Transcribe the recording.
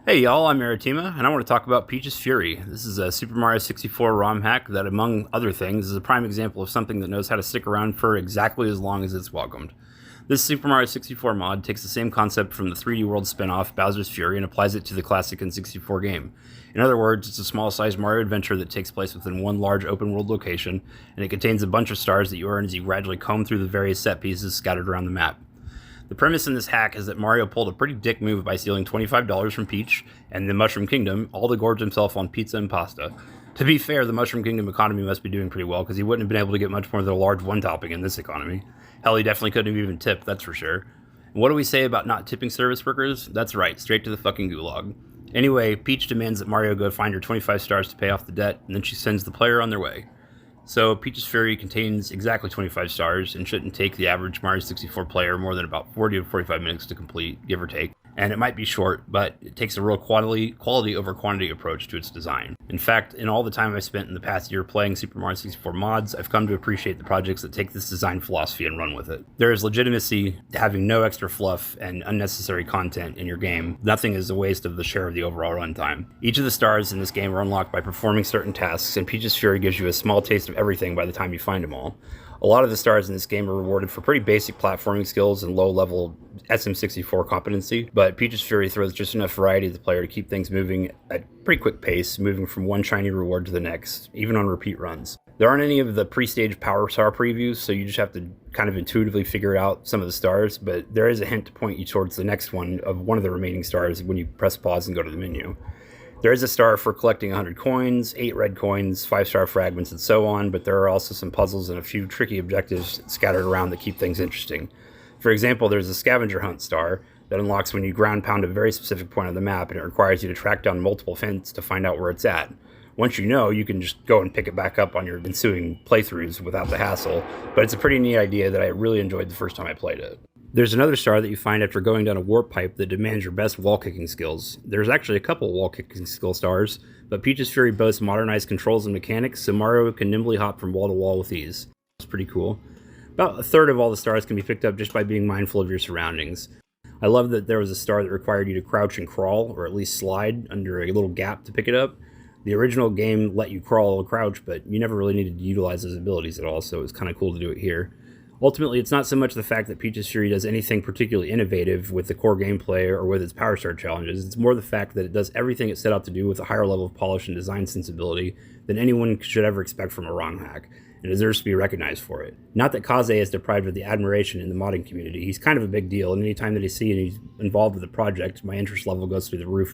Hey y'all, I'm Maritima, and I want to talk about Peach's Fury. This is a Super Mario 64 ROM hack that, among other things, is a prime example of something that knows how to stick around for exactly as long as it's welcomed. This Super Mario 64 mod takes the same concept from the 3D World spin-off Bowser's Fury and applies it to the classic N64 game. In other words, it's a small-sized Mario adventure that takes place within one large open-world location, and it contains a bunch of stars that you earn as you gradually comb through the various set pieces scattered around the map. The premise in this hack is that Mario pulled a pretty dick move by stealing $25 from Peach and the Mushroom Kingdom, all to gorge himself on pizza and pasta. To be fair, the Mushroom Kingdom economy must be doing pretty well, because he wouldn't have been able to get much more than a large one topping in this economy. Hell, he definitely couldn't have even tipped, that's for sure. And what do we say about not tipping service workers? That's right, straight to the fucking gulag. Anyway, Peach demands that Mario go find her 25 stars to pay off the debt, and then she sends the player on their way. So Peach's Fury contains exactly 25 stars and shouldn't take the average Mario 64 player more than about 40 to 45 minutes to complete, give or take. And it might be short, but it takes a real quality over quantity approach to its design. In fact, in all the time I've spent in the past year playing Super Mario 64 mods, I've come to appreciate the projects that take this design philosophy and run with it. There is legitimacy to having no extra fluff and unnecessary content in your game. Nothing is a waste of the share of the overall runtime. Each of the stars in this game are unlocked by performing certain tasks, and Peach's Fury gives you a small taste of everything by the time you find them all. A lot of the stars in this game are rewarded for pretty basic platforming skills and low-level SM64 competency, but Peach's Fury throws just enough variety to the player to keep things moving at a pretty quick pace, moving from one shiny reward to the next, even on repeat runs. There aren't any of the pre-stage power star previews, so you just have to kind of intuitively figure out some of the stars, but there is a hint to point you towards the next one of one of the remaining stars when you press pause and go to the menu. There is a star for collecting 100 coins, 8 red coins, 5-star fragments, and so on, but there are also some puzzles and a few tricky objectives scattered around that keep things interesting. For example, there's a scavenger hunt star that unlocks when you ground pound a very specific point on the map, and it requires you to track down multiple hints to find out where it's at. Once you know, you can just go and pick it back up on your ensuing playthroughs without the hassle, but it's a pretty neat idea that I really enjoyed the first time I played it. There's another star that you find after going down a warp pipe that demands your best wall kicking skills. There's actually a couple wall kicking skill stars, but Peach's Fury boasts modernized controls and mechanics, so Mario can nimbly hop from wall to wall with ease. It's pretty cool. About a third of all the stars can be picked up just by being mindful of your surroundings. I love that there was a star that required you to crouch and crawl, or at least slide, under a little gap to pick it up. The original game let you crawl or crouch, but you never really needed to utilize those abilities at all, so it's kind of cool to do it here. Ultimately, it's not so much the fact that Peach's Fury does anything particularly innovative with the core gameplay or with its Power Star challenges. It's more the fact that it does everything it set out to do with a higher level of polish and design sensibility than anyone should ever expect from a ROM hack, and deserves to be recognized for it. Not that Kaze is deprived of the admiration in the modding community. He's kind of a big deal, and anytime that I see and he's involved with the project, my interest level goes through the roof.